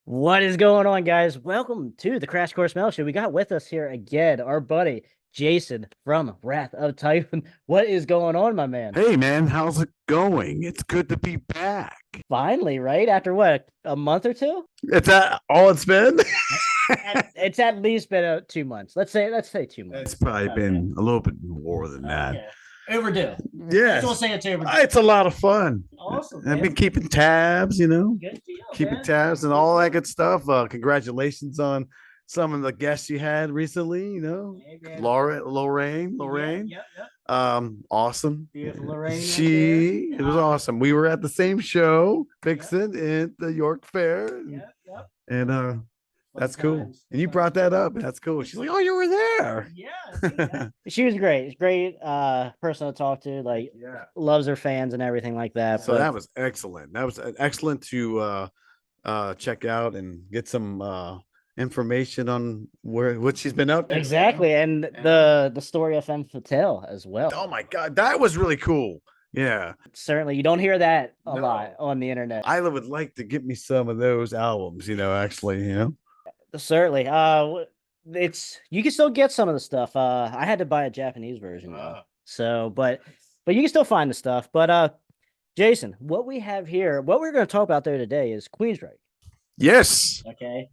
What is going on, guys? Welcome to the Crash Course Mail Show. We got with us here again our buddy Jason from Wrath of Titan. What is going on, my man? Hey man, how's it going? It's good to be back. Finally, right? After what, a month or two? Is that all it's been? It's at least been 2 months. Let's say 2 months. It's probably been a little bit more than that. Okay. Overdue. Yes. We'll say it's overdue. It's a lot of fun. Awesome. I've Man. been keeping tabs, Good deal, keeping man. tabs and all that good stuff. Congratulations on some of the guests you had recently, Hey, man. Lorraine. Yep. Awesome. Beautiful Lorraine. It was awesome. We were at the same show, Vixen, at the York Fair. Yep. And that's cool. And you brought that up. That's cool. She's like, "Oh, you were there." Yeah. She was great. Great person to talk to. Like, loves her fans and everything like that. So that was excellent. That was excellent to check out and get some information on what she's been up to. Exactly. And the story of Femme Fatale as well. Oh my God, that was really cool. Yeah. Certainly. You don't hear that a lot on the internet. I would like to get me some of those albums, actually. Certainly. It's you can still get some of the stuff. I had to buy a Japanese version though. So, but you can still find the stuff. But Jason, what we have here, what we're going to talk about there today is Queensryche. Yes. Okay.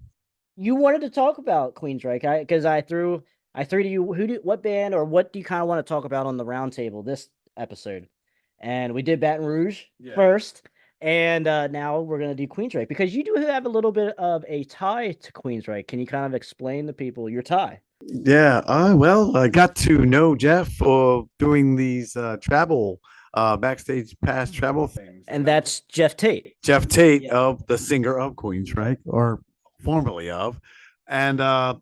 You wanted to talk about Queensryche, because I threw to you what band or what do you kind of want to talk about on the roundtable this episode? And we did Baton Rouge first. And now we're going to do Queensryche because you do have a little bit of a tie to Queensryche. Can you kind of explain to people your tie? Yeah. Well, I got to know Geoff doing these travel backstage pass travel things. And that's Geoff Tate. Geoff Tate, of the singer of Queensryche, or formerly of. And I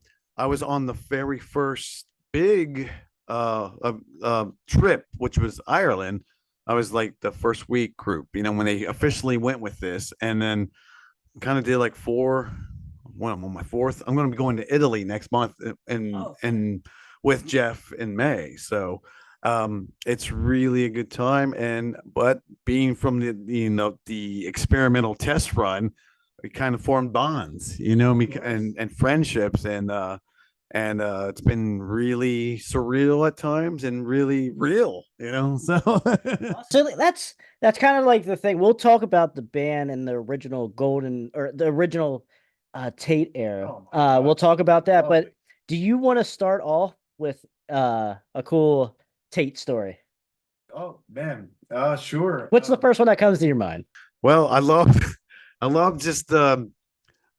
was on the very first big trip, which was Ireland. I was like the first week group, when they officially went with this, and then kind of did like four. Well, I'm on my fourth. I'm going to be going to Italy next month, and with Geoff in May. So it's really a good time. But being from the experimental test run, we kind of formed bonds, and friendships, and it's been really surreal at times and really real, so that's kind of like the thing. We'll talk about the band and the original the original Tate era. We'll talk about that. But do you want to start off with a cool Tate story? Oh man, sure. What's the first one that comes to your mind? Well, I love just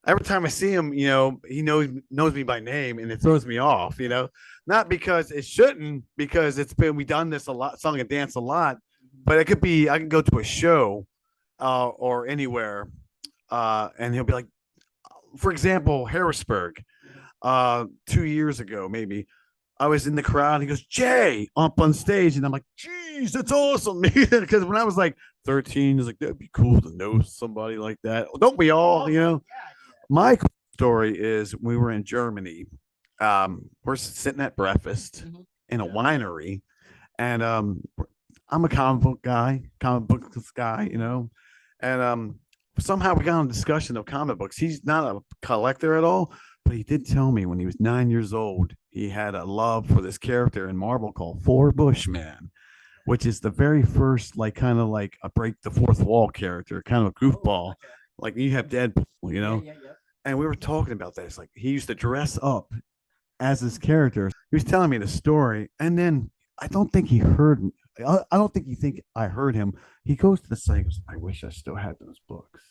every time I see him, he knows me by name, and it throws me off, not because it shouldn't, because we've done this a lot, sung and dance a lot, but it could be, I can go to a show, or anywhere, and he'll be like, for example, Harrisburg, 2 years ago, maybe, I was in the crowd. He goes, "Jay," up on stage, and I'm like, "Geez, that's awesome!" Because when I was like 13, it's like that'd be cool to know somebody like that. Don't we all? My story is we were in Germany. We're sitting at breakfast in a winery, and I'm a comic book guy, and somehow we got on a discussion of comic books. He's not a collector at all, but he did tell me when he was 9 years old, he had a love for this character in Marvel called Four Bushman, which is the very first, kind of like a break the fourth wall character, kind of a goofball. Like you have Deadpool, And we were talking about this. Like he used to dress up as this character. He was telling me the story, and then I don't think he heard me. I don't think you think I heard him. He goes to the site. He goes, "I wish I still had those books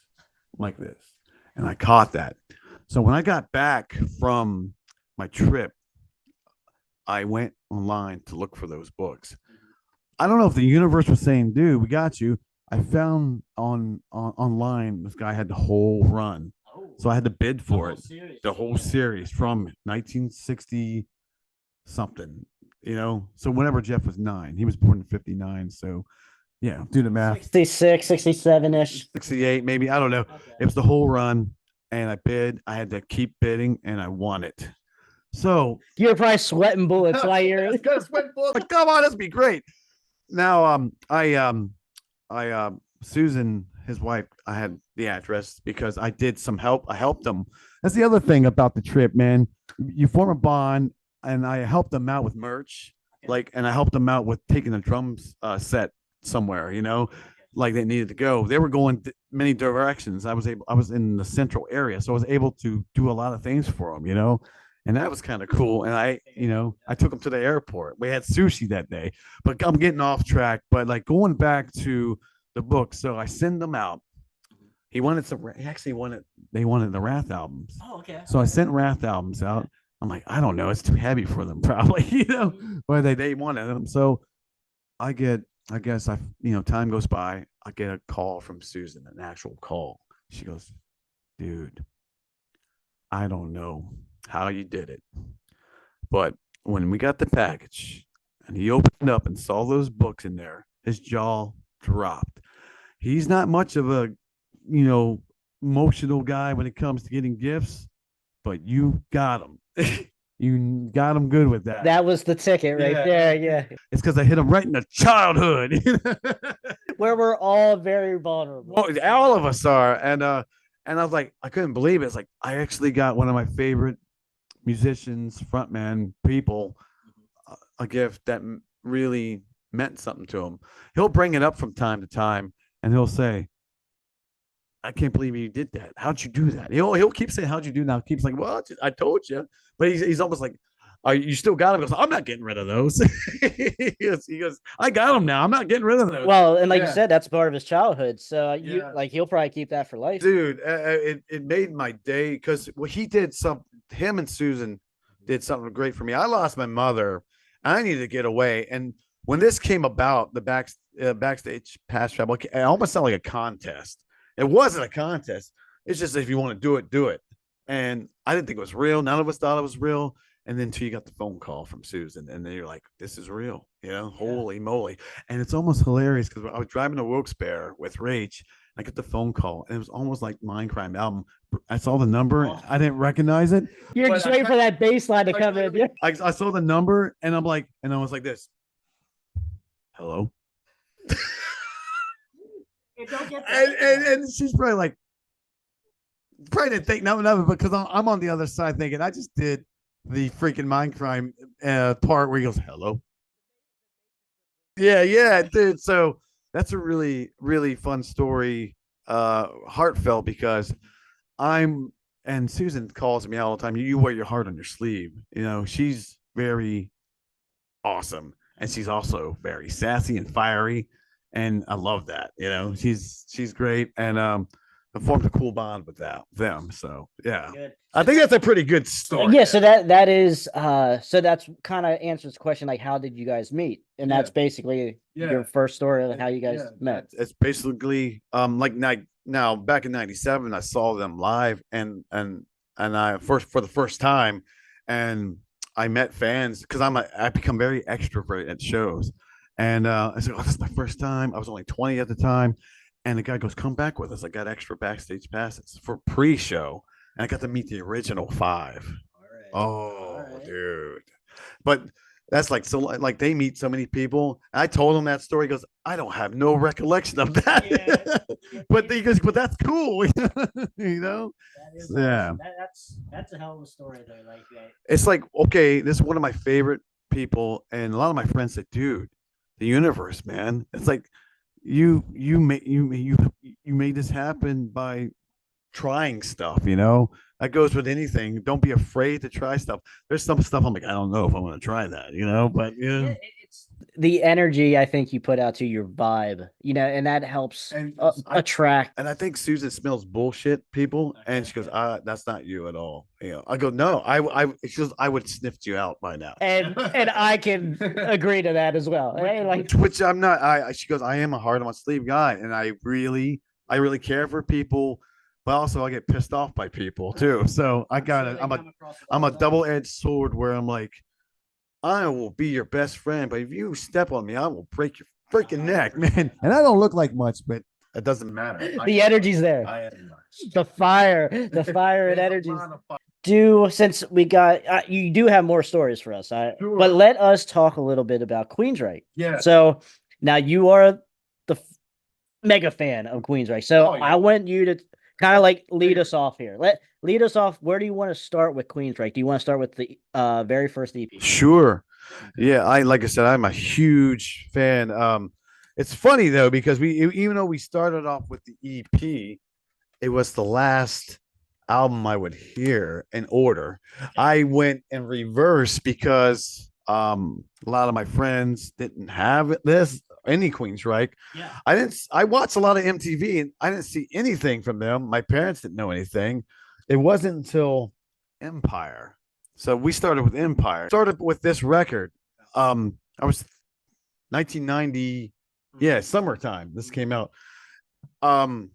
like this," and I caught that. So when I got back from my trip, I went online to look for those books. I don't know if the universe was saying, "Dude, we got you." I found online this guy had the whole run, so I had to bid for it. The whole series from 1960 something, So whenever Geoff was 9, he was born in 59. So yeah, do the math. 66, 67-ish. 68, maybe. I don't know. Okay. It was the whole run, and I bid. I had to keep bidding, and I won it. So you're probably sweating bullets while you're sweating bullets. Like, come on, this would be great. Now, Susan, his wife, I had the address because I did some help. I helped them. That's the other thing about the trip, man. You form a bond, and I helped them out with merch, like, and I helped them out with taking a drums set somewhere, like they needed to go. They were going many directions. I was in the central area, so I was able to do a lot of things for them, and that was kind of cool. And I took them to the airport. We had sushi that day, but I'm getting off track. But like going back to the book, so I send them out. He actually they wanted the Wrath albums. Oh, okay. So I sent Wrath albums out. I'm like, I don't know, it's too heavy for them, probably, but they wanted them. So I guess time goes by. I get a call from Susan, an actual call. She goes, dude, I don't know how you did it, but when we got the package and he opened up and saw those books in there, his jaw dropped. He's not much of a, emotional guy when it comes to getting gifts, but you got him. You got him good with that. That was the ticket right there. Yeah. It's because I hit him right in the childhood. Where we're all very vulnerable. Well, all of us are. And I was like, I couldn't believe it. It's like I actually got one of my favorite musicians, frontman people, a gift that really meant something to him. He'll bring it up from time to time and he'll say, I can't believe you did that. How'd you do that? He'll keep saying, how'd you do now? Keeps like, well, I told you. But he's almost like, you still got him? He goes, I'm not getting rid of those. he goes, I got them now. I'm not getting rid of those. Well, and like you said, that's part of his childhood. So he'll probably keep that for life. Dude, it made my day because he did him and Susan did something great for me. I lost my mother. I needed to get away. And when this came about, the backstage pass travel, it almost sounded like a contest. It wasn't a contest. It's just if you want to do it, do it. And I didn't think it was real. None of us thought it was real. And then until you got the phone call from Susan, and then you're like, this is real, holy moly. And it's almost hilarious because I was driving to Wilkes-Barre with Rach. I get the phone call, and it was almost like Mindcrime album. I saw the number. I didn't recognize it. You're just waiting for that bass line to come in. Yeah. I saw the number, and I was like this. Hello? And she's probably like, didn't think nothing of it because I'm on the other side thinking I just did the freaking Mindcrime part where he goes, hello. Yeah, dude. So that's a really, really fun story, heartfelt because and Susan calls me all the time. You wear your heart on your sleeve. She's very awesome. And she's also very sassy and fiery. And I love that. She's great. And I formed a cool bond with them. So yeah. Good. I think that's a pretty good story. Yeah, so that is so that's kind of answers the question, like how did you guys meet? And that's basically your first story of how you guys met. It's basically like now back in 97 I saw them live and I for the first time, and I met fans because I become very extrovert at shows. And I said, oh, this is my first time. I was only 20 at the time. And the guy goes, come back with us. I got extra backstage passes for pre-show. And I got to meet the original 5. All right. Dude. But that's like, so like they meet so many people. I told him that story. He goes, I don't have no recollection of that. Yeah. But he goes, but that's cool. Yeah. That's a hell of a story though. Like it's like, okay, this is one of my favorite people. And a lot of my friends said, dude, the universe, man. It's like you made this happen by trying stuff, that goes with anything. Don't be afraid to try stuff. There's some stuff I'm like, I don't know if I'm going to try that, but it's the energy I think you put out to your vibe, and that helps attract. And I think Susan smells bullshit people, and she goes, that's not you at all. I go, no, she goes, I would sniffed you out by now. And I can agree to that as well. Which I'm not. She goes, I am a heart on my sleeve guy, and I really care for people. But also I get pissed off by people too. So I'm a double-edged sword where I'm like, I will be your best friend, but if you step on me, I will break your freaking neck, man. And I don't look like much, but it doesn't matter. The energy's there. The fire and energy. Since we got you do have more stories for us, sure. But let us talk a little bit about Queensryche. Yeah. So now you are mega fan of Queensryche. So Oh, yeah. I want you to kind of like lead us off here. Lead us off. Where do you want to start with Queensryche? Do you want to start with the very first EP? Sure. Yeah, I like I said, I'm a huge fan. It's funny though because even though we started off with the EP, it was the last album I would hear in order. I went in reverse because a lot of my friends didn't have this any Queensryche. Yeah. I watched a lot of MTV and I didn't see anything from them. My parents didn't know anything. It wasn't until Empire. So we started with Empire. Started with this record. I was 1990, yeah, summertime. This came out. Um,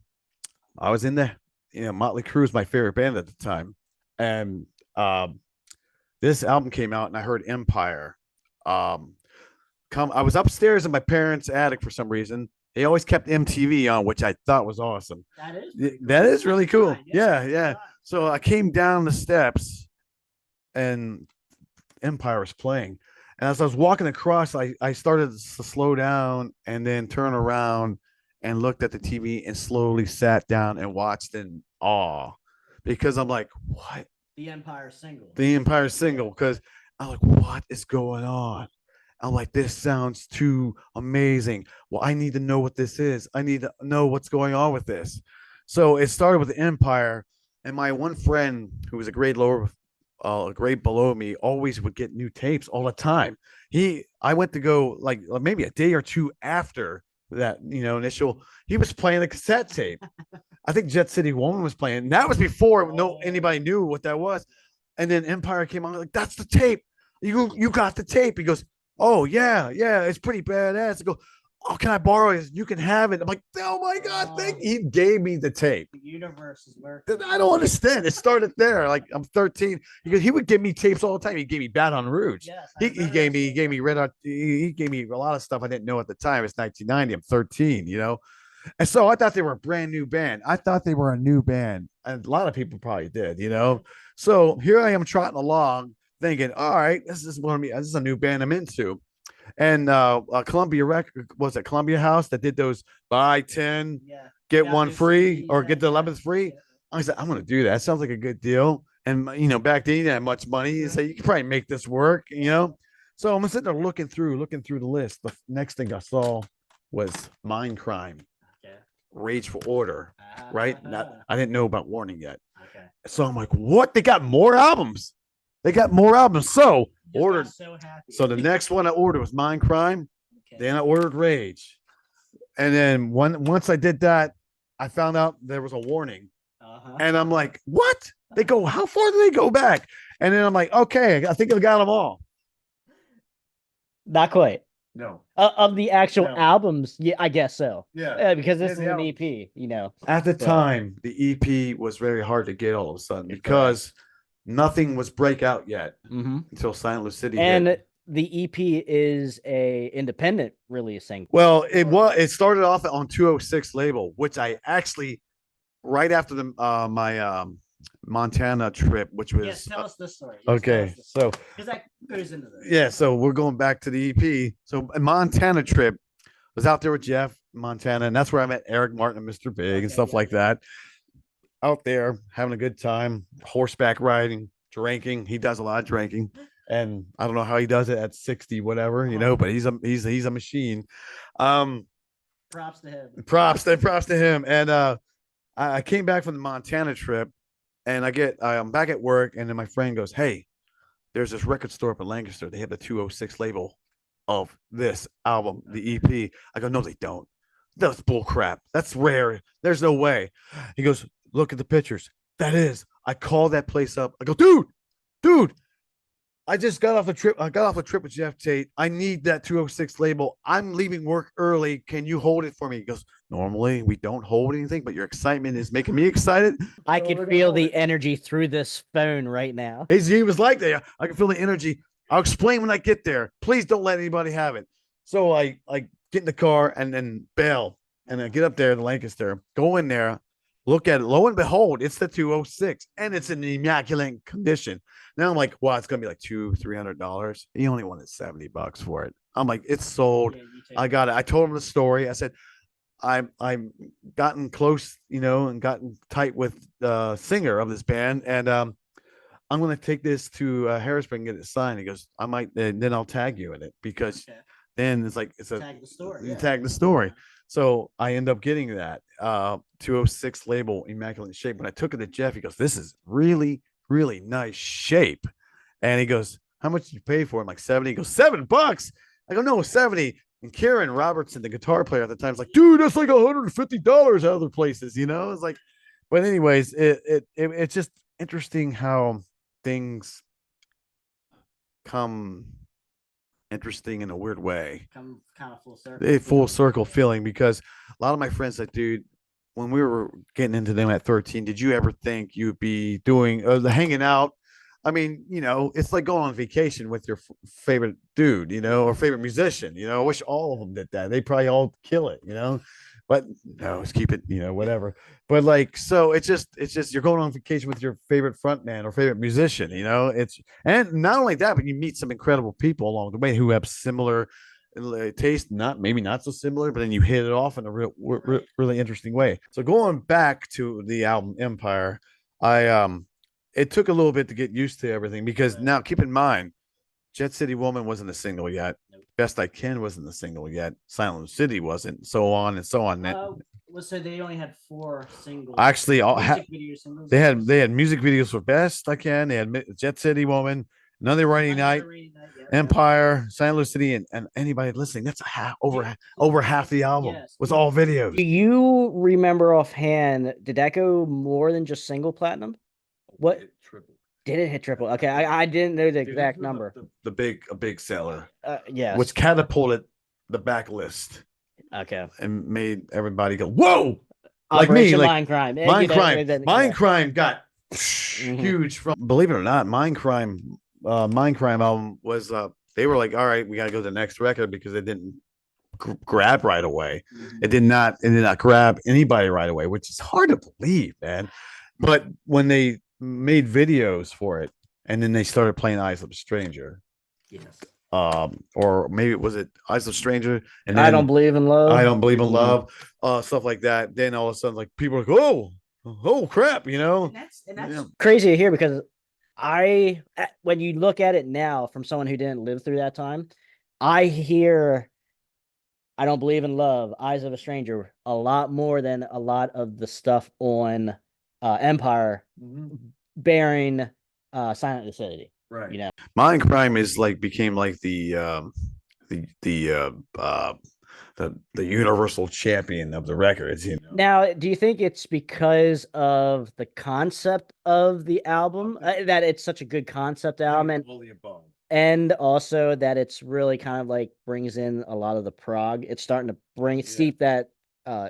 I was in the, Motley Crue was my favorite band at the time, and this album came out, and I heard Empire. I was upstairs in my parents' attic for some reason. They always kept MTV on, which I thought was awesome. That is really cool. Yeah, yeah. So I came down the steps, and Empire was playing. And as I was walking across, I started to slow down and then turn around and looked at the TV and slowly sat down and watched in awe because I'm like, what? The Empire single. The Empire single. Because I'm like, what is going on? I'm like, this sounds too amazing. Well, I need to know what this is. I need to know what's going on with this. So it started with the Empire. And my one friend who was a grade below me always would get new tapes all the time. I went to go like maybe a day or two after that, initial, he was playing the cassette tape. I think Jet City Woman was playing. That was before anybody knew what that was. And then Empire came on, like, that's the tape. You got the tape. He goes, oh yeah, it's pretty badass. I go, oh, can I borrow it? You can have it. I'm like, oh my God, he gave me the tape. The universe is working. I don't understand. It started there. Like, I'm 13. He would give me tapes all the time. He gave me Baton Rouge. Yes, he gave me Red Hot. He gave me a lot of stuff I didn't know at the time. It's 1990. I'm 13, And so I thought they were a brand new band. I thought they were a new band. And a lot of people probably did. So here I am trotting along thinking, all right, this is a new band I'm into. And Columbia Columbia House that did those buy 10, get one free, or get the 11th free. I said, I'm going to do that. Sounds like a good deal. And, back then you didn't have much money. You say, you can probably make this work, So I'm sitting there looking through the list. The next thing I saw was Mind Crime, Rage for Order, right? I didn't know about Warning yet. Okay. So I'm like, what? They got more albums. So ordered. So the next one I ordered was Mind Crime. Okay. Then I ordered Rage. And then once I did that, I found out there was a Warning. And I'm like, what? They go, how far do they go back? And then I'm like, okay, I think I got them all. Not quite. No. Of the actual albums, yeah, I guess so. Yeah. Because this is an EP, At the time, the EP was very hard to get all of a sudden because nothing was breakout yet until Silent Lucid. And the EP is a independent releasing. Well, it started off on 206 label, which I actually right after my Montana trip, which was tell us this story. Okay, so because that goes into this. Yeah, so we're going back to the EP. So a Montana trip was out there with Jeff, Montana, and that's where I met Eric Martin and Mr. Big and stuff like that. Out there having a good time, horseback riding, drinking. He does a lot of drinking, and I don't know how he does it at 60, whatever, but he's a machine. Props to him. Props to him. And I came back from the Montana trip, and I'm back at work, and then my friend goes, "Hey, there's this record store up in Lancaster. They have the 206 label of this album, the EP." I go, "No, they don't. That's bull crap. That's rare. There's no way." He goes, "Look at the pictures. That is." I call that place up. I go, dude, I just got off the trip. I got off a trip with Geoff Tate. I need that 206 label. I'm leaving work early. Can you hold it for me? He goes, "Normally we don't hold anything, but your excitement is making me excited." I can feel the energy through this phone right now. He was like that. I can feel the energy. I'll explain when I get there. Please don't let anybody have it. So I get in the car and then bail. And I get up there to Lancaster, go in there, look at it. Lo and behold, it's the 206, and it's in immaculate condition. Now I'm like, wow, it's gonna be like $200-300. He only wanted $70 for it. I'm like, it's sold. I got it. I told him the story. I said, I'm gotten close, and gotten tight with the singer of this band, and I'm gonna take this to Harrisburg and get it signed. He goes, I might, and then I'll tag you in it because then it's like it's a Tag the story. you Yeah. tag the story. So I end up getting that 206 label, Immaculate Shape. When I took it to Jeff, he goes, "This is really, really nice shape," and he goes, "How much did you pay for it?" I'm like 70. He goes, $7. I go, "No, 70." And Karen Robertson, the guitar player at the time, is like, "Dude, that's like $150 other places." It's like, but anyways, it's just interesting how things come interesting in a weird way. Come kind of full circle. Full circle feeling, because a lot of my friends said, dude, when we were getting into them at 13, did you ever think you'd be doing the hanging out? I mean, it's like going on vacation with your favorite dude, or favorite musician. I wish all of them did that. They probably all kill it. But no, let's keep it, whatever. But like, so it's just you're going on vacation with your favorite frontman or favorite musician. And not only that, but you meet some incredible people along the way who have similar taste, maybe not so similar, but then you hit it off in a really interesting way. So going back to the album Empire, it took a little bit to get used to everything, because now keep in mind, Jet City Woman wasn't a single yet. Nope. Best I Can wasn't a single yet. Silent City wasn't. So on and so on. So they only had 4 singles. Actually, singles. They had music videos for Best I Can. They had Jet City Woman, Another Rainy Night, Empire, Silent City, and anybody listening. That's over half the album was all videos. Do you remember offhand? Did that go more than just single platinum? What? Did it hit triple? Okay, I didn't know the exact number. A big seller. Yes. Which catapulted the backlist. Okay. And made everybody go, whoa! Operation Mind Crime. Mind Crime got huge from. Believe it or not, Mind Crime album was they were like, all right, we got to go to the next record, because it didn't grab right away. Mm-hmm. It did not grab anybody right away, which is hard to believe, man. But when they made videos for it, and then they started playing Eyes of a Stranger. Yes. Or maybe was it Eyes of a Stranger? And then, I Don't Believe in Love. I Don't Believe in Love. Stuff like that. Then all of a sudden, like, people are like, oh crap, And that's crazy to hear, because when you look at it now from someone who didn't live through that time, I hear I Don't Believe in Love, Eyes of a Stranger a lot more than a lot of the stuff on Empire, bearing Silent Lucidity. Right. Mind Crime became like the universal champion of the records. Now, do you think it's because of the concept of the album that it's such a good concept album, and also that it's really kind of like brings in a lot of the prog? It's starting to steep that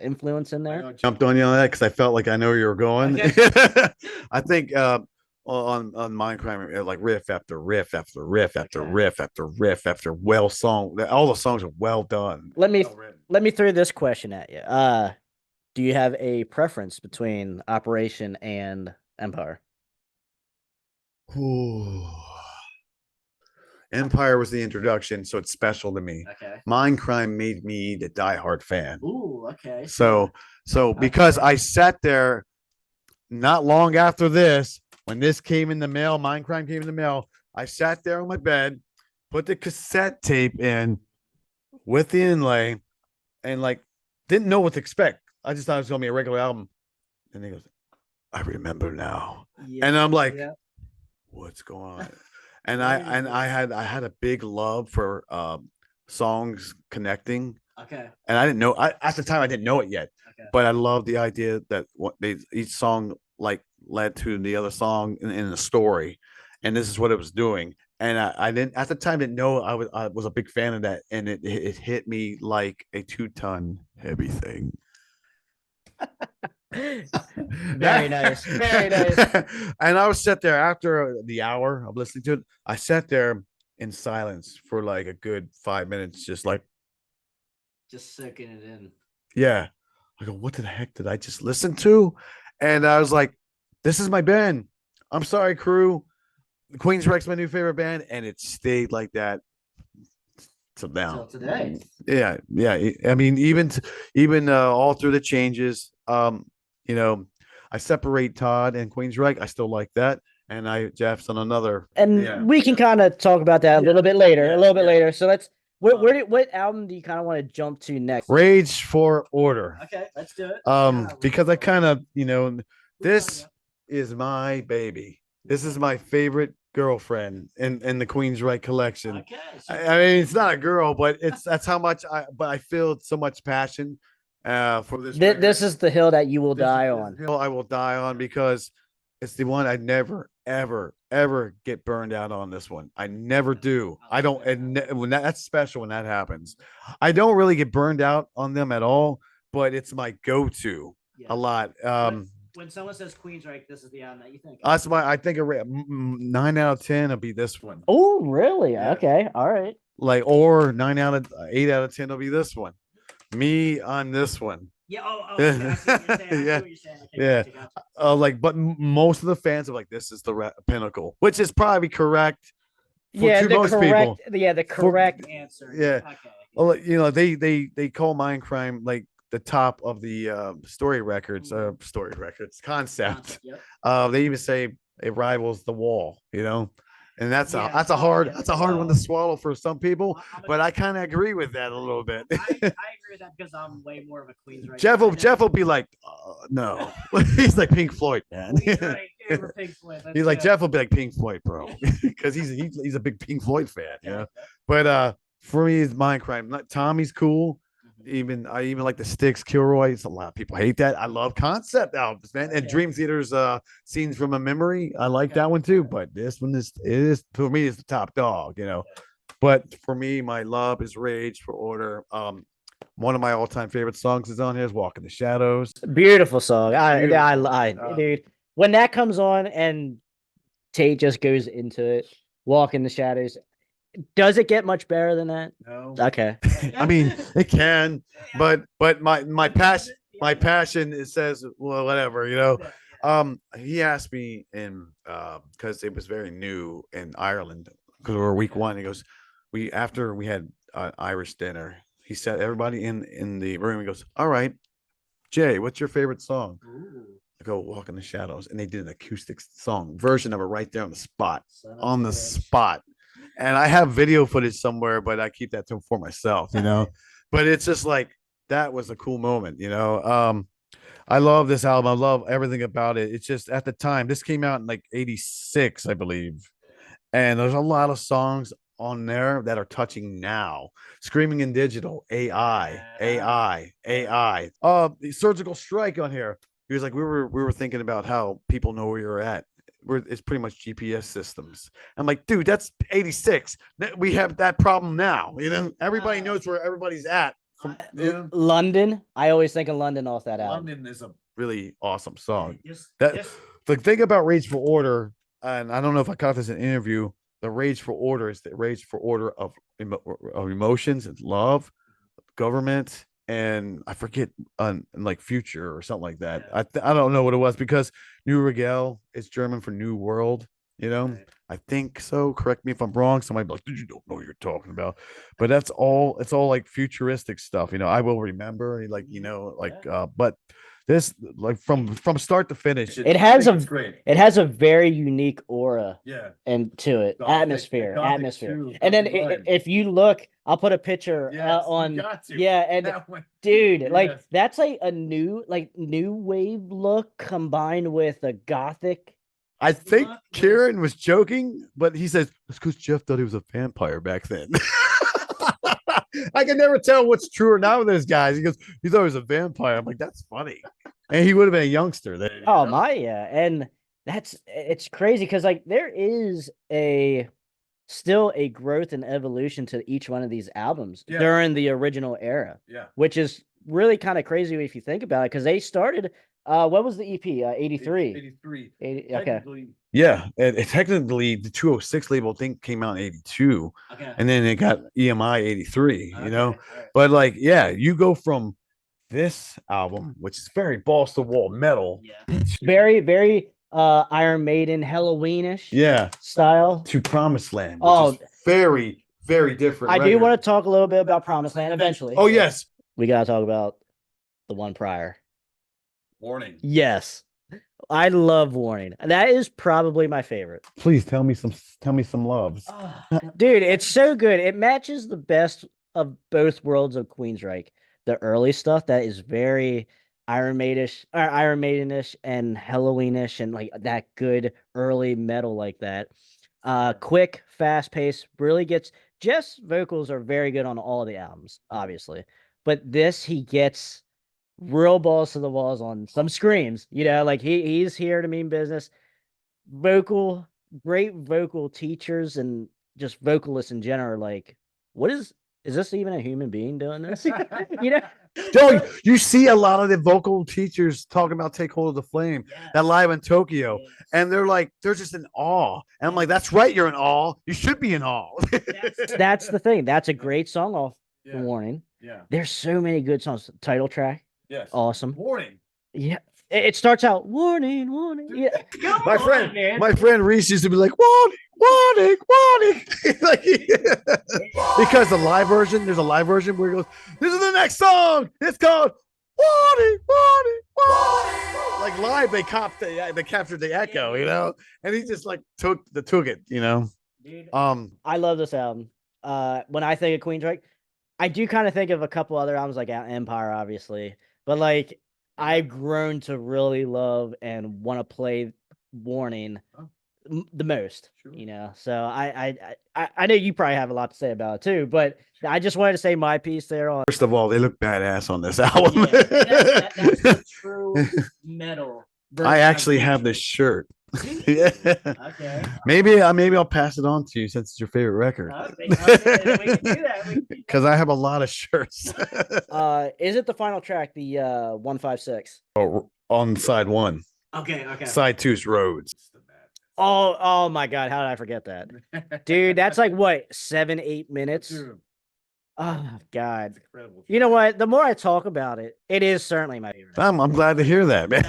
influence in there. I jumped on you on that because I felt like I know where you were going. Okay. I think on Mind Crime, like riff after riff after riff after riff after riff after song. All the songs are well done. Let me throw this question at you. Do you have a preference between Operation and Empire? Ooh. Empire was the introduction, so it's special to me. Okay. Mind Crime made me the diehard fan. Ooh, okay. So because I sat there not long after this, when this came in the mail, Mind Crime came in the mail, I sat there on my bed, put the cassette tape in with the inlay, and like didn't know what to expect. I just thought it was gonna be a regular album. And he goes, I remember now. Yeah, and I'm like, what's going on? And I had a big love for songs connecting. Okay. And I didn't know at the time I didn't know it yet. Okay. But I love the idea that each song like led to the other song in the story, and this is what it was doing. And I didn't at the time didn't know I was a big fan of that, and it hit me like a 2-ton heavy thing. Very nice. Very nice. And I was sat there after the hour of listening to it. I sat there in silence for like a good 5 minutes, just soaking it in. Yeah. I go, what the heck did I just listen to? And I was like, this is my band. I'm sorry, crew. Queensryche's my new favorite band. And it stayed like that till now. Till today. Yeah. I mean, even all through the changes, you know, I separate Todd and Queensryche. I still like that. And Jeff's on another. And we can kind of talk about that a little bit later. So let's what album do you kind of want to jump to next? Rage for Order. Okay, let's do it. Because I kind of, this is my baby. This is my favorite girlfriend in the Queensryche collection. Okay. I mean, it's not a girl, but that's how much I feel so much passion for this. This is the hill that you will die on. Hill I will die on because it's the one I never, ever, ever get burned out on. This one, I never do. I don't. And that's special when that happens. I don't really get burned out on them at all, but it's my go-to a lot. When someone says Queensryche, this is the album that you think. That's I think 9 out of 10 will be this one. Oh, really? Yeah. Okay, all right. Like, or 8 out of 10 will be this one. Me on this one. Yeah. I see what you're saying. I see what you're saying. Okay, gotcha. Like, but most of the fans are like, this is the pinnacle, which is probably correct. Yeah, the correct answer. Yeah. Okay. Well, they call Mindcrime like the top of the story records concept. Yep. They even say it rivals The Wall, and that's a hard one to swallow for some people, but I kind of agree with that a little bit. I agree with that because I'm way more of a Queensryche. Jeff will be like, no. He's like Pink Floyd, man. Pink Floyd. He's like, Jeff will be like Pink Floyd, bro, because he's a big Pink Floyd fan, But for me, it's Mindcrime. Tommy's cool. I even like the Styx, Kilroy. A lot of people hate that. I love concept albums, man. And Dream Theater's Scenes from a Memory. I like that one too. But this one is for me is the top dog, But for me, my love is Rage for Order. One of my all-time favorite songs is on here is Walk in the Shadows. Beautiful song. Dude, when that comes on and Tate just goes into it, Walk in the Shadows. Does it get much better than that? No. Okay. I mean, it can, but my passion it says, well, whatever, He asked me because it was very new in Ireland because we were week one. He goes, after we had Irish dinner, he said everybody in the room. He goes, all right, Jay, what's your favorite song? Ooh. I go, Walk in the Shadows, and they did an acoustic song version of it right there on the spot. And I have video footage somewhere, but I keep that for myself, But it's just like that was a cool moment, I love this album. I love everything about it. It's just at the time, this came out in like 86, I believe. And there's a lot of songs on there that are touching now. Screaming in Digital, AI. The Surgical Strike on here. He was like, we were thinking about how people know where you're at. It's pretty much GPS systems. I'm like, dude, that's 86. We have that problem now. Everybody knows where everybody's at. London. I always think of London off that album. London is a really awesome song. The thing about Rage for Order, and I don't know if I caught this in an interview, the Rage for Order is the Rage for Order of emotions and love, government, and I forget like future or something like that. I don't know what it was because New Regel is German for New World, I think so. Correct me if I'm wrong. Somebody be like, dude, you don't know what you're talking about. But it's all like futuristic stuff, I will remember but this like from start to finish, it has a very unique aura and to it. Atmosphere. And then if you look, I'll put a picture on dude, like that's like a new wave look combined with a gothic. I think Kieran was joking, but he says it's because Jeff thought he was a vampire back then. I can never tell what's true or not with those guys. He goes, he thought he was a vampire. I'm like, that's funny. And he would have been a youngster then. And it's crazy because like there is still a growth and evolution to each one of these albums during the original era. Yeah. Which is really kind of crazy if you think about it, because they started what was the EP? 83. 83. Okay. Yeah, and technically the 206 label thing came out in 82. Okay. And then it got EMI 83, Right. But like, you go from this album, which is very balls to wall metal. Yeah. Very, very Iron Maiden Halloweenish. Yeah. Style. To Promised Land. Which is very, very different. I do want to talk a little bit about Promised Land eventually. Oh yes, we gotta talk about the one prior. Warning. Yes, I love Warning. That is probably my favorite. please tell me some loves. Dude, it's so good. It matches the best of both worlds of Queensryche. The early stuff that is very Iron Maidenish and Halloweenish and like that good early metal like that. Quick, fast paced, really gets Jeff's vocals are very good on all the albums, obviously. But this he gets real balls to the walls on some screams, like he's here to mean business. Great vocal teachers and just vocalists in general are like, what is this even a human being doing this? Joey, you see a lot of the vocal teachers talking about Take Hold of the Flame, that live in Tokyo, and they're just in awe. And I'm like, that's right, you're in awe. You should be in awe. That's the thing. That's a great song off Warning. Yeah. There's so many good songs. Title track. Yes. Awesome. Warning. Yeah. It starts out warning, warning. Yeah. My friend Reese used to be like, warning, warning, warning. Like, because the live version, there's a live version where he goes, this is the next song. It's called warning, warning, warning. Like live, they captured the echo, and he just like took it, Dude, I love this album. When I think of Queensryche, I do kind of think of a couple other albums like Empire, obviously, but like I've grown to really love and want to play Warning the most, Sure. So I know you probably have a lot to say about it too, but I just wanted to say my piece there on. First of all, they look badass on this album. That's true metal. I actually have this shirt. Yeah. Okay. Maybe I'll pass it on to you since it's your favorite record. Okay, we can do that. Because I have a lot of shirts. Is it the final track, the 156? On side 1. Okay. Side 2's Roads. Oh my God! How did I forget that, dude? That's like what 7-8 minutes. Dude. Oh God! Incredible. You know what? The more I talk about it, it is certainly my favorite. I'm glad to hear that, man.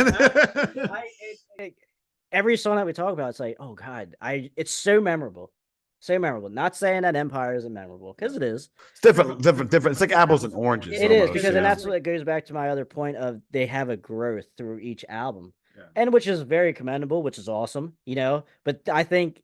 Every song that we talk about, it's like, oh God, it's so memorable. So memorable. Not saying that Empire isn't memorable, because it is. It's different. It's like apples and oranges. It is, because and that's what goes back to my other point of they have a growth through each album. Yeah. And which is very commendable, which is awesome, But I think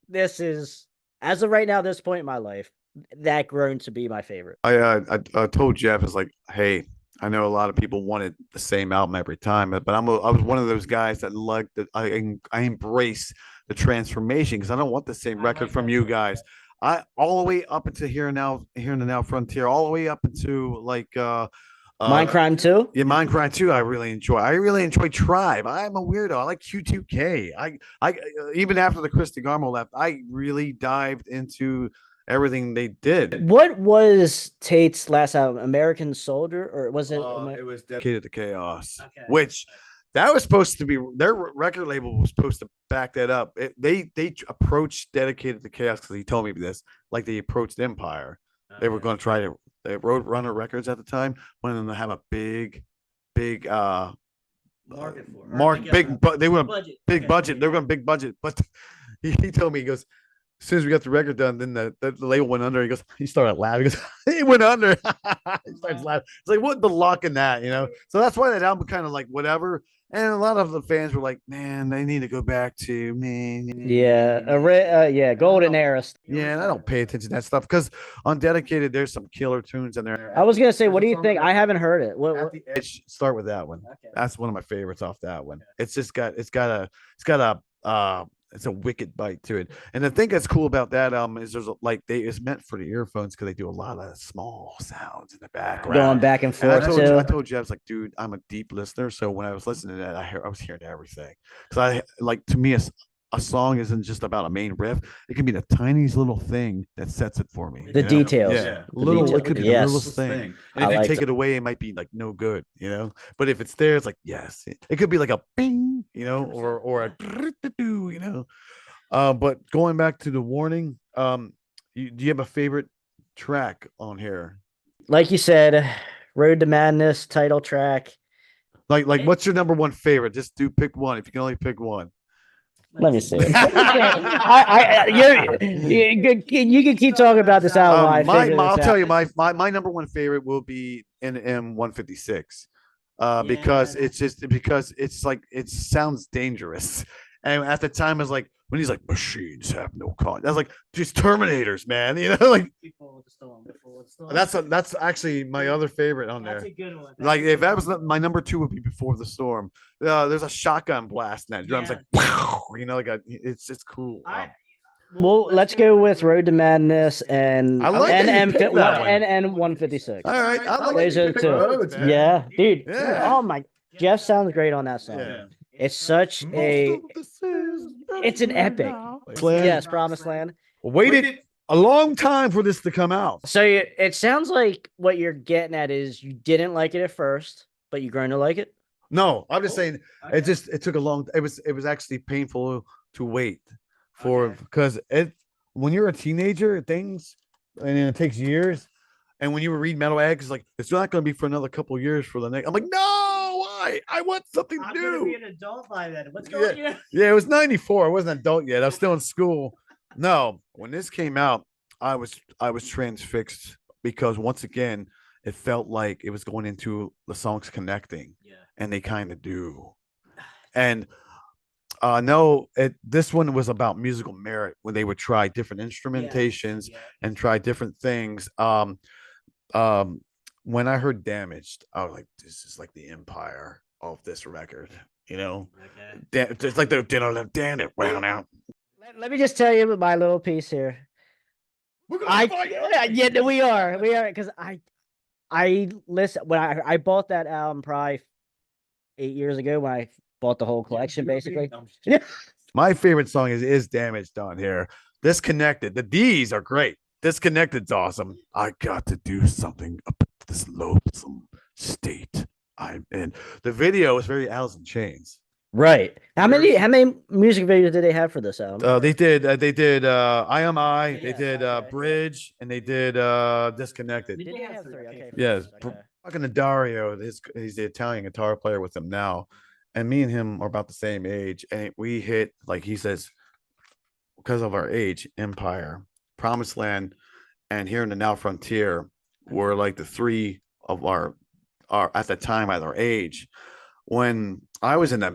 this is, as of right now, this point in my life, that grown to be my favorite. I told Jeff, it's like, hey, I know a lot of people wanted the same album every time, but I was one of those guys that liked that. I embrace the transformation because I don't want the same record from you guys. I all the way up into Here and the Now Frontier, all the way up into like Mindcrime 2? Yeah, Mindcrime 2 I really enjoy Tribe. I'm a weirdo. I like Q2K. I even after the Chris DeGarmo left, I really dived into everything they did. What was Tate's last album? American Soldier, or was it? It was Dedicated to Chaos, Okay. which that was supposed to be their record label was supposed to back that up. They approached Dedicated to Chaos because he told me this, like they approached Empire. Okay. They were going to try to. Roadrunner Records at the time wanted them to have a big market for they were budget. Big budget. They were going big budget, but he told me, he goes, as soon as we got the record done, then the label went under. He started laughing. He goes, he went under. He starts laughing. It's like, what the luck in that, So that's why that album kind of like whatever. And a lot of the fans were like, man, they need to go back to me. Yeah, Golden Era. Yeah, and I don't pay attention to that stuff because on Dedicated, there's some killer tunes in there. I was gonna say, what do you think? I haven't heard it. At the Edge, start with that one. Okay. That's one of my favorites off that one. It's a wicked bite to it. And the thing that's cool about that album is it's meant for the earphones because they do a lot of small sounds in the background. Going back and forth. I told you, I was like, dude, I'm a deep listener. So when I was listening to that, I was hearing everything. Because to me, a song isn't just about a main riff. It can be the tiniest little thing that sets it for me. The details. Yeah. It could be the littlest thing. And if you take it away, it might be like no good, But if it's there, it's like, yes. It could be like a bing, or a but going back to the Warning, do you have a favorite track on here? Like you said, Road to Madness title track. Like what's your number one favorite? Just pick one if you can only pick one. Let me see. You can keep talking about this out while I figure this I'll out. tell you, my number one favorite will be NM 156. Because it's like it sounds dangerous. And at the time, it's like when he's like, machines have no cause. I was like, just Terminators, man. You know, like that's actually my other favorite on there. That's a good one. Like if that was my number two, would be Before the Storm. There's a shotgun blast in that drums, like you know, like it's cool. Well, let's go with Road to Madness and I like that you picked that one. and 156. All right, I like Those are that two. roads, man. Yeah, dude. Yeah. Oh my, Geoff sounds great on that song. Yeah. It's such it's an epic. Yes, Promised Land. Waited a long time for this to come out. So it sounds like what you're getting at is you didn't like it at first, but you're going to like it. No, I'm just saying it took a long. It was actually painful to wait for because when you're a teenager, things and it takes years. And when you read Metal Eggs, like it's not going to be for another couple of years for the next. I'm like, no, why? I want something new. I'm gonna be an adult by then. What's going on? Yeah, it was 94. I wasn't an adult yet. I was still in school. No, when this came out, I was transfixed because once again, it felt like it was going into the songs connecting. Yeah. And they kind of do. And this one was about musical merit when they would try different instrumentations and try different things. When I heard Damaged, I was like, this is like the empire of this record, you know? Okay. It's like the damn it round out. Let me just tell you my little piece here. We are because I listen when I bought that album probably 8 years ago when I bought the whole collection basically. My favorite song is Damaged on here. Disconnected. The D's are great. Disconnected's awesome. I got to do something about this loathsome state I'm in. The video is very Alice in Chains. Right. How many music videos did they have for this album? They did I Am I, they did Bridge, and they did Disconnected. Did they have three? Okay. Yes. Talking to Dario, he's the Italian guitar player with them now. And me and him are about the same age. And we hit, like he says, because of our age, Empire, Promised Land, and Here in the Now Frontier were like the three of our at the time at our age. When I was in that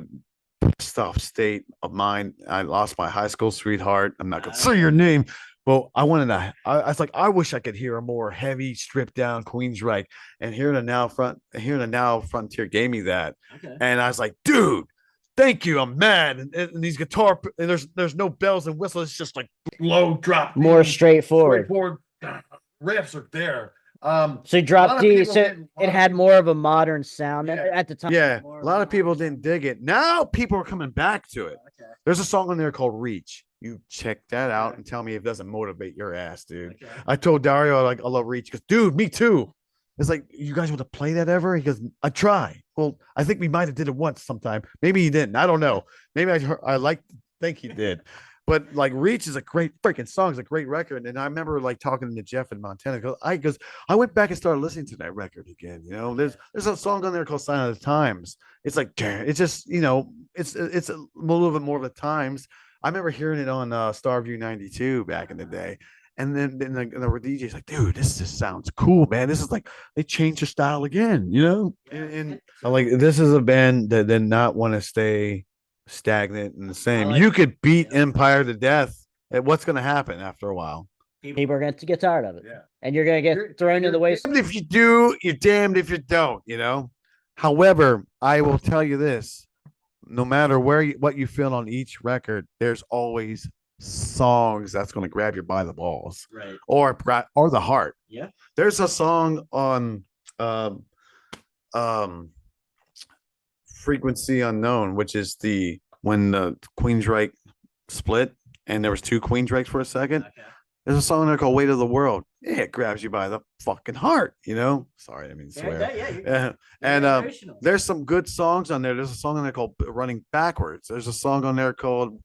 stuff state of mind, I lost my high school sweetheart. I'm not gonna say your name, but I wanted to. I was like, I wish I could hear a more heavy, stripped down Queensryche. And Here in the Now Frontier gave me that, and I was like, dude, thank you. I'm mad. And these guitar, and there's no bells and whistles. It's just like low drop, more straightforward. Riffs are there. So drop D, so it had more of a modern sound at the time. Yeah, a lot of people didn't dig it. Now people are coming back to it. Okay. There's a song on there called Reach. You check that out and tell me if it doesn't motivate your ass, dude. Okay. I told Dario I love Reach. He goes, dude, me too. It's like, you guys want to play that ever? He goes, I try. Well, I think we might have did it once sometime. Maybe he didn't. I don't know. Maybe I think he did. But like Reach is a great freaking song. It's a great record. And I remember like talking to Geoff in Montana because I went back and started listening to that record again. You know, there's a song on there called Sign of the Times. It's like, it's just, you know, it's a little bit more of the times. I remember hearing it on Starview 92 back in the day. And then the DJ's like, dude, this just sounds cool, man. This is like, they changed their style again, you know? And like, this is a band that did not want to stay stagnant and the same. You could beat Empire to death. What's going to happen after a while? People are going to get tired of it. Yeah. And you're going to get thrown to the waste. If you do, you're damned if you don't, you know? However, I will tell you this. No matter what you feel on each record, there's always songs that's going to grab you by the balls. Right. Or the heart. Yeah. There's a song on Frequency Unknown, which is when the Queensryche split and there was two Queensryches for a second. Okay. There's a song there called Weight of the World. Yeah, it grabs you by the fucking heart, you know? Sorry, I mean swear. And there's some good songs on there. There's a song on there called Running Backwards. There's a song on there called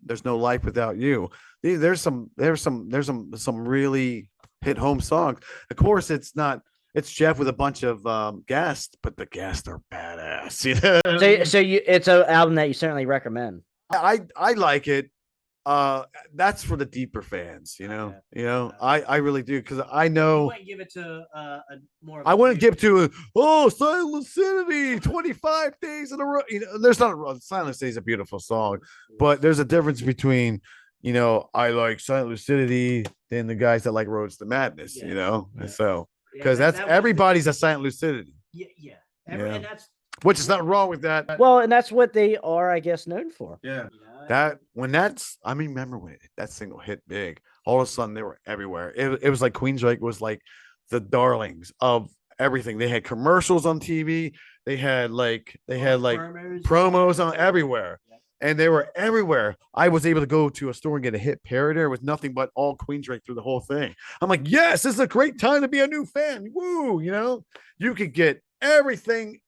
There's No Life Without You. There's some really hit home songs. Of course, it's Geoff with a bunch of guests, but the guests are badass. You know? So it's an album that you certainly recommend. I like it. That's for the deeper fans, you know. Okay. You know, I really do, because I You know wouldn't give it to a more. I wouldn't give to Silent Lucidity 25 days in a row. You know, there's not Silent Lucidity is a beautiful song, but there's a difference between, you know, I like Silent Lucidity than the guys that like Roads to Madness, you know. Yeah. So Yeah, because that's everybody's a Silent Lucidity. Yeah. Yeah. And that's Which is not wrong with that. well, and that's what they are, I guess, known for. Yeah. That when that's I mean, remember when that single hit big, all of a sudden they were everywhere. It was like Queensryche was like the darlings of everything. They had commercials on TV. They had promos on everywhere. And they were everywhere. I was able to go to a store and get a hit parody there with nothing but all Queensryche through the whole thing. I'm like, yes, this is a great time to be a new fan. Woo, you know, you could get everything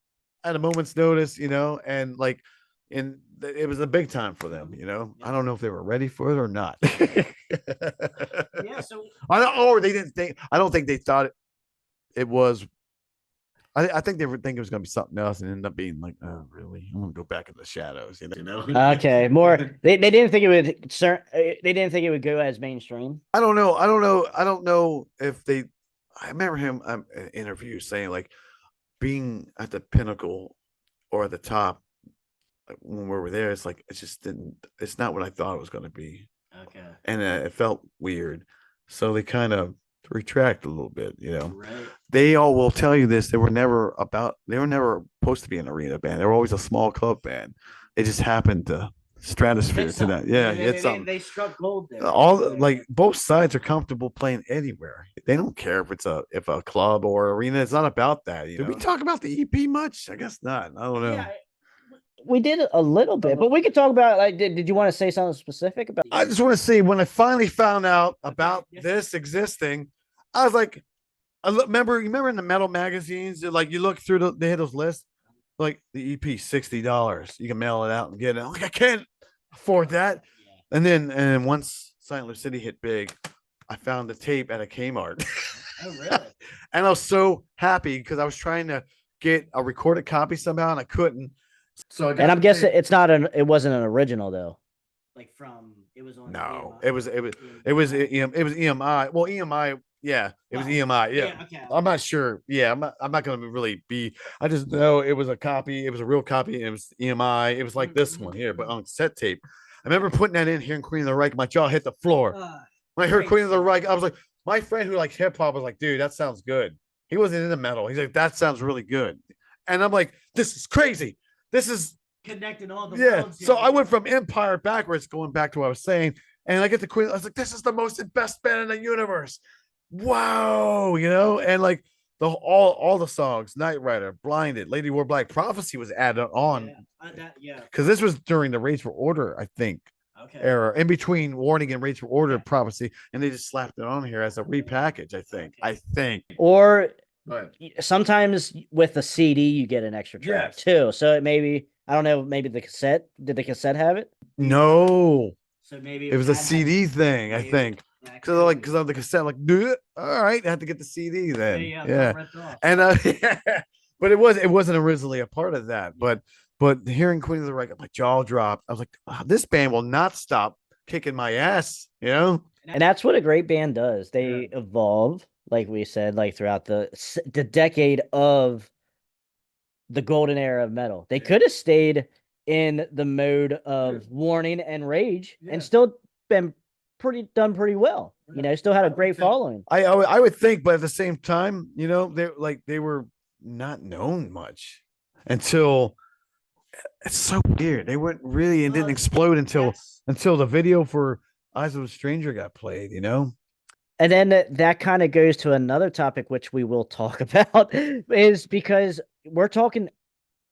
at a moment's notice, you know, and like, and it was a big time for them, you know. I don't know if they were ready for it or not. Yeah, so I don't, or they didn't think. I don't think they thought it was. I think they were thinking it was going to be something else, and ended up being like, oh, really? I'm going to go back in the shadows, you know. okay, more they didn't think it would they didn't think it would go as mainstream. I don't know. I don't know if they. I remember him in an interview saying like being at the pinnacle or at the top when we were there. It's like it just didn't. It's not what I thought it was going to be. Okay. And it felt weird, so they kind of retract a little bit, you know. Right. They all will tell you this. They were never supposed to be an arena band. They were always a small club band. It just happened to stratosphere to that. Yeah, it's something. They struck gold there. All like both sides are comfortable playing anywhere. They don't care if it's a club or arena. It's not about that. Did we talk about the EP much? I guess not. I don't know. Yeah, we did a little bit, but we could talk about like did you want to say something specific about? I just want to say when I finally found out about this existing, I was like, remember in the metal magazines, like you look through they had those lists, like the EP $60, you can mail it out and get it. I'm like, I can't afford that. And then once Silent Lucidity hit big, I found the tape at a Kmart. Oh, really? And I was so happy because I was trying to get a recorded copy somehow and I couldn't. So and I'm guessing it wasn't an original though. Like from it was on. No, EMI. it was EMI. Well, EMI. Yeah, it was EMI. Yeah, okay. I'm not sure. Yeah, I'm not going to really be. I just know it was a copy. It was a real copy. And it was EMI. It was like this one here, but on cassette tape. I remember putting that in here in Queen of the Reich. My jaw hit the floor. When I heard Queen of the Reich, I was like, my friend who likes hip hop was like, dude, that sounds good. He wasn't into metal. He's like, that sounds really good. And I'm like, this is crazy. This is connecting all the worlds. So I went from Empire backwards, going back to what I was saying, and I get to Queen. I was like, this is the most best band in the universe. Wow, you know, and like all the songs, Knight Rider, Blinded, Lady Wore Black, Prophecy was added on. Because this was during the Rage for Order, I think. Okay. Era in between Warning and Rage for Order, Prophecy, and they just slapped it on here as a repackage. I think. Or sometimes with the CD you get an extra track too. So it maybe I don't know. Maybe the cassette. Did the cassette have it? No. So maybe it was a CD thing. I think because of the cassette. Like, dude, all right, I had to get the CD then. Yeah. And but it wasn't originally a part of that. But hearing Queen of the Reich, my jaw dropped. I was like, oh, this band will not stop kicking my ass, you know? And that's what a great band does. They evolve, like we said, like throughout the decade of the golden era of metal. They could have stayed in the mode of Warning and Rage and still been done pretty well. You know, still had a great following. I would think, but at the same time, you know, they were not known much until. It's so weird. They weren't really and didn't explode until the video for Eyes of a Stranger got played, you know? And then that kind of goes to another topic, which we will talk about, is because we're talking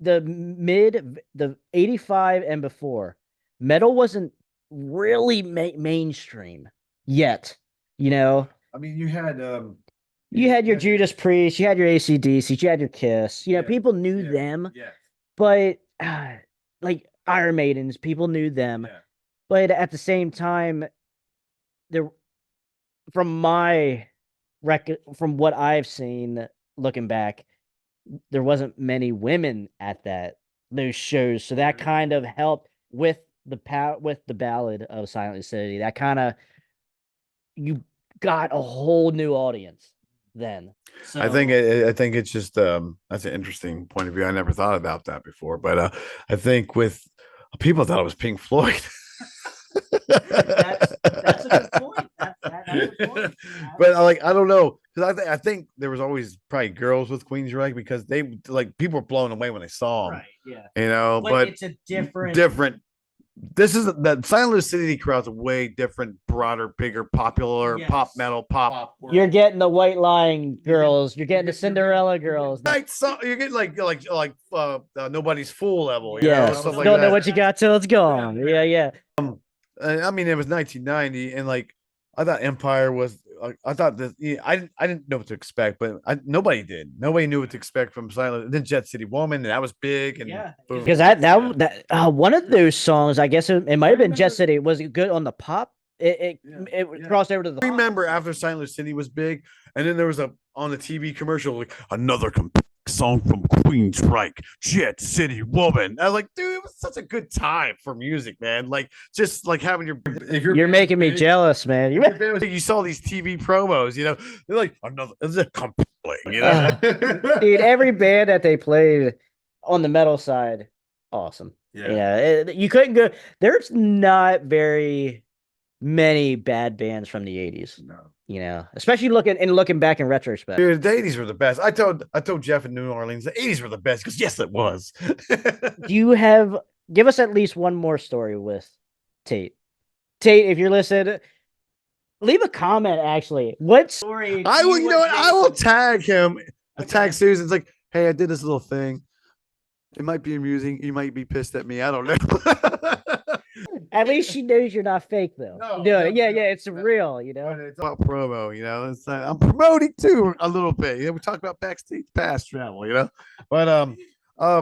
the 85 and before. Metal wasn't really mainstream yet, you know? I mean, you had your Judas Priest, you had your AC/DC, you had your Kiss. You know, people knew them. Yeah. But like Iron Maidens, people knew them, but at the same time, from what I've seen, looking back, there wasn't many women at those shows, so that kind of helped with with the ballad of Silent City, that kind of you got a whole new audience then. So I think it's just that's an interesting point of view. I never thought about that before, but I think with people thought it was Pink Floyd. that's a good point. That's a good point. But like I don't know, because I think there was always probably girls with Queensryche because they like people were blown away when they saw them. Right, yeah. You know, but it's a different. This is the Silent City crowd's a way different, broader, bigger, popular pop metal pop. You're getting the White Line girls. You're getting the Cinderella girls. Right, so you're getting like Nobody's Fool level. Yeah, stuff like don't that. know what you got till it's gone. Yeah. I mean, it was 1990, and like I thought Empire was. I thought that I didn't know what to expect, but nobody did. Nobody knew what to expect from Silent. And then Jet City Woman, and that was big. And because that one of those songs, I guess it might have been Jet City. Was it good on the pop? It crossed over to the. I remember after Silent City was big, and then there was on the TV commercial like another song from Queensryche, Jet City Woman. I was like, dude, it was such a good time for music, man. Like just like having you're making me jealous, man. You saw these TV promos, they're like another is a dude, every band that they played on the metal side, awesome. You couldn't go. There's not very many bad bands from the 80s. No. Especially looking back in retrospect. Dude, the 80s were the best. I told Jeff in New Orleans the 80s were the best because yes, it was. Give us at least one more story with Tate. Tate, if you're listening, leave a comment actually. What story? I will tag him. Tag Susan. It's like, hey, I did this little thing. It might be amusing. You might be pissed at me. I don't know. At least she knows you're not fake, though. Yeah, it's real, It's about promo, It's I'm promoting too a little bit. We talk about backstage pass travel, But I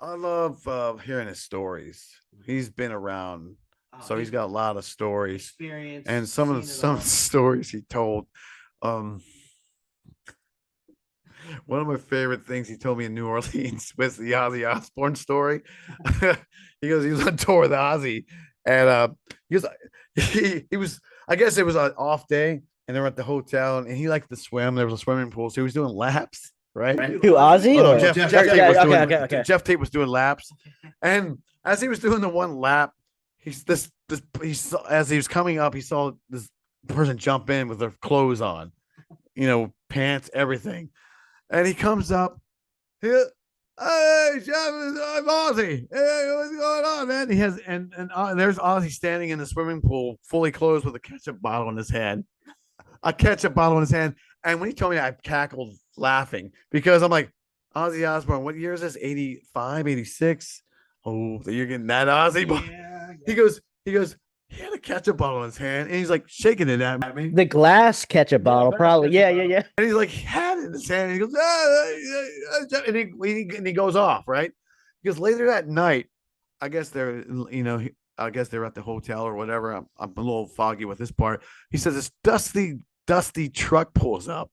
love hearing his stories. He's been around, so he's got a lot of stories. Experience, and some of the stories he told. One of my favorite things he told me in New Orleans was the Ozzy Osbourne story. He goes, he was on tour with Ozzy, and he was. I guess it was an off day, and they were at the hotel, and he liked to swim. There was a swimming pool, so he was doing laps. Right? Who, Ozzy? Oh, no, Jeff Tate was doing laps, and as he was doing the one lap, as he was coming up, he saw this person jump in with their clothes on, pants, everything. And he comes up, hey, Jeff, I'm Ozzy. Hey, what's going on, man? He has and there's Ozzy standing in the swimming pool, fully clothed with a ketchup bottle in his hand. And when he told me, I cackled laughing because I'm like, Ozzy Osbourne, what year is this? 85, 86? Oh, you're getting that Ozzy. Yeah. He goes, he had a ketchup bottle in his hand and he's like shaking it at me. The glass ketchup bottle, probably. Yeah. And he's like, he had it in his hand and he goes, and he goes off, right? Because later that night, I guess they're at the hotel or whatever. I'm a little foggy with this part. He says this dusty truck pulls up,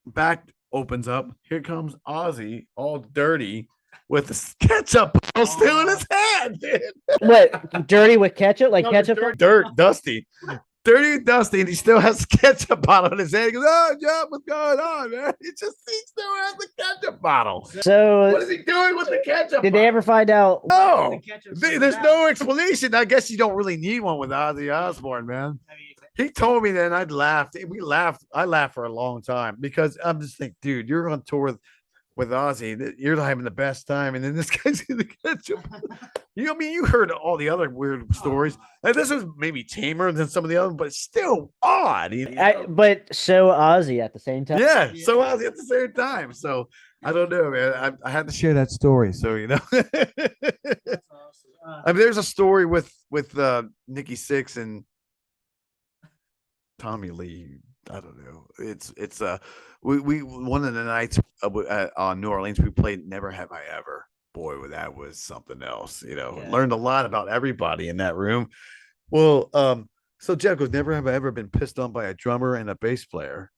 back opens up. Here comes Ozzy, all dirty, with the ketchup bottle still in his hand. Dude. What, dirty with ketchup? Like ketchup? Dusty. Dirty and dusty, and he still has ketchup bottle in his hand. He goes, "Oh, Jeff, what's going on, man?" He still has the ketchup bottle. So what is he doing with the ketchup? Did they ever find out? No, there's no explanation. I guess you don't really need one with Ozzy Osbourne, man. He told me that, and I laughed. I laughed for a long time because I'm just thinking, dude, you're on tour with Ozzy. You're having the best time, and then this guy's in the ketchup. You heard all the other weird stories. And this was maybe tamer than some of the others, but still odd. But so Ozzy at the same time. Yeah, so Ozzy at the same time. So I don't know, man. I had to share that story. So That's awesome. I mean, there's a story with Nikki Sixx and Tommy Lee. I don't know. It's we one of the nights on New Orleans we played Never Have I Ever. Boy, that was something else. Learned a lot about everybody in that room. Well, so Jeff goes, never have I ever been pissed on by a drummer and a bass player,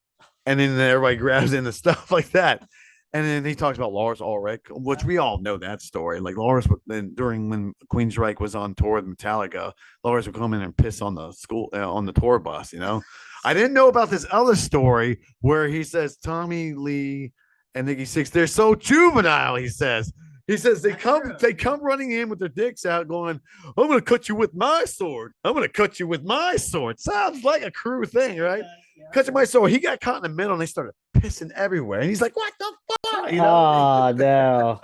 and then everybody grabs into stuff like that. And then he talks about Lars Ulrich, which we all know that story. Like Lars, then during when Queensryche was on tour with Metallica, Lars would come in and piss on the school on the tour bus. I didn't know about this other story where he says Tommy Lee and Nikki Sixx, they're so juvenile. He says they come running in with their dicks out, going, "I'm gonna cut you with my sword. I'm gonna cut you with my sword." Sounds like a crew thing, right? Cut you with my sword. He got caught in the middle, and they started pissing everywhere. And he's like, "What the fuck?" Oh no.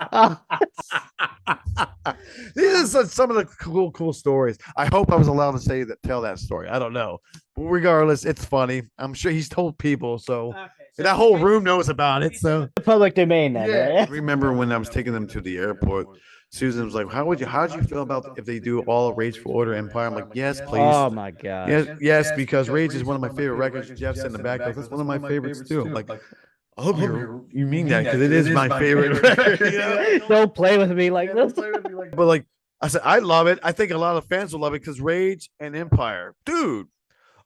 These are some of the cool stories. I hope I was allowed to tell that story. I don't know, but regardless, it's funny. I'm sure he's told people, so that whole room knows about it. So public domain, then. Yeah. Right? I remember when I was taking them to the airport, Susan was like, how'd you feel about if they do all Rage for Order Empire? I'm like, yes, please. Oh my god. Yes, because Rage is one of my favorite records. Jeff said in the back, that's one of my favorites too. Like, I hope you mean that, because it is my favorite record. Don't play with me like this. But like I said, I love it. I think a lot of fans will love it because Rage and Empire, dude.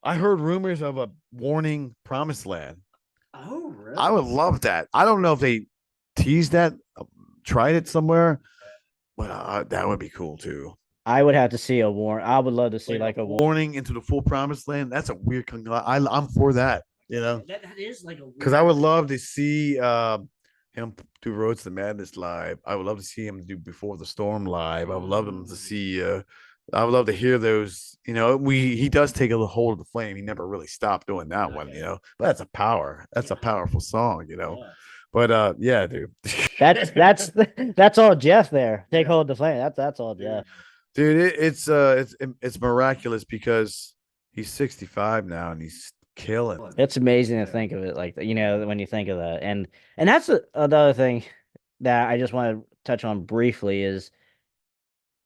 I heard rumors of a Warning Promised Land. Oh, really? I would love that. I don't know if they teased that, tried it somewhere, but that would be cool too. I would have to see a warning. I would love to see like a Warning into the Full Promised Land. That's a weird. I'm for that. That is like a because I would love to see him do Roads to Madness live. I would love to see him do Before the Storm live. I would love him to see. I would love to hear those. He does take a hold of the flame. He never really stopped doing that one. But that's a powerful song. But yeah, dude. that's all Geoff there. Take hold of the flame. That's all Geoff. Dude, it's miraculous because he's 65 now and he's killing. It's amazing to think of it like that, when you think of that. And that's another thing that I just want to touch on briefly is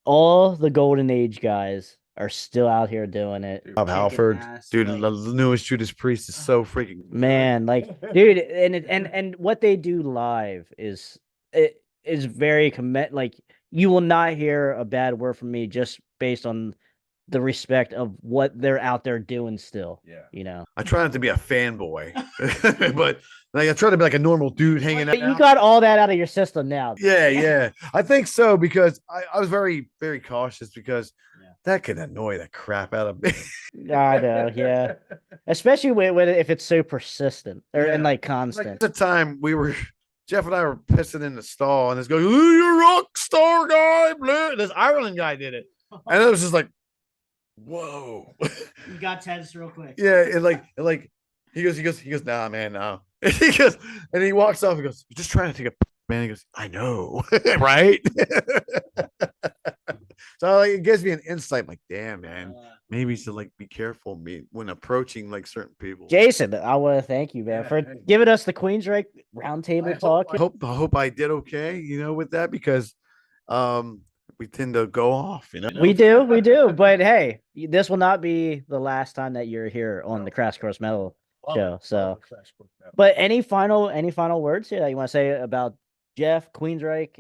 all the Golden Age guys are still out here doing it. Bob Halford, dude, the newest Judas Priest is so freaking man, like, dude, and what they do live is very like, you will not hear a bad word from me just based on the respect of what they're out there doing still. Yeah. I try not to be a fanboy, but like I try to be like a normal dude hanging out. You got all that out of your system now. Yeah. I think so because I was very, very cautious because that could annoy the crap out of me. I know, yeah. Especially when if it's so persistent and like constant. Like, at the time Jeff and I were pissing in the stall, and this guy, "You're a rock star guy." This Ireland guy did it, and it was just like, whoa. You got tense real quick. Yeah, and like he goes, "Nah, man, no." He goes, and he walks off. He goes, "You're just trying to take a man." He goes, "I know," right? So like, it gives me an insight. Like, damn, man, maybe to like be careful when approaching like certain people. Jason, I want to thank you, man, for giving us the Queensryche Roundtable talk. I hope I did okay, with that because we tend to go off, We do, but hey, this will not be the last time that you're here on the Crash Course Metal show. So, but any final words here that you want to say about Geoff, Queensryche,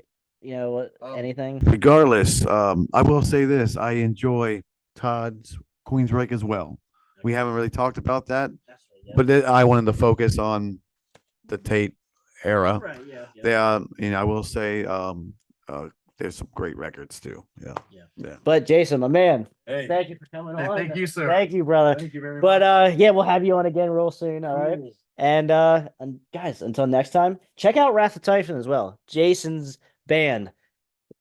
anything? Regardless, I will say this: I enjoy Todd's Queensryche as well. We haven't really talked about that, but I wanted to focus on the Tate era. Right, yeah. I will say, there's some great records too. Yeah. But Jason, my man, thank you for coming on. Thank you, sir. Thank you, brother. Thank you very much. But we'll have you on again real soon. All right. And guys, until next time, check out Wrath of Typhon as well. Jason's band,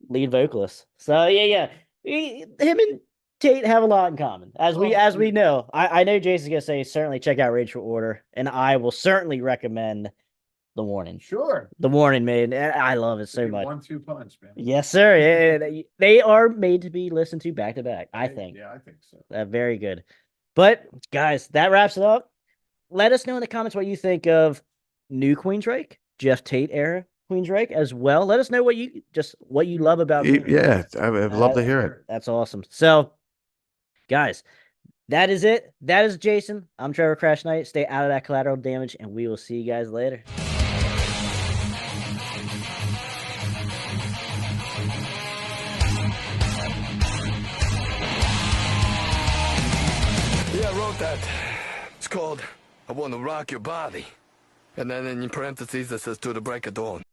lead vocalist. So yeah. Him and Tate have a lot in common, as we know. I know Jason's gonna say certainly check out Rage for Order, and I will certainly recommend The Warning. Sure. The Warning, man. I love it so much. 1-2 punch, man. Yes, sir. They are made to be listened to back to back, I think. Yeah, I think so. Very good. But guys, that wraps it up. Let us know in the comments what you think of new Queensryche, Geoff Tate era Queensryche as well. Let us know what you love about it. Yeah, I'd love to hear it. That's awesome. So, guys, that is it. That is Jason. I'm Trevor Crash Knight. Stay out of that collateral damage, and we will see you guys later. Yeah, I wrote that. It's called I Want to Rock Your Body. And then in parentheses it says to the break of dawn.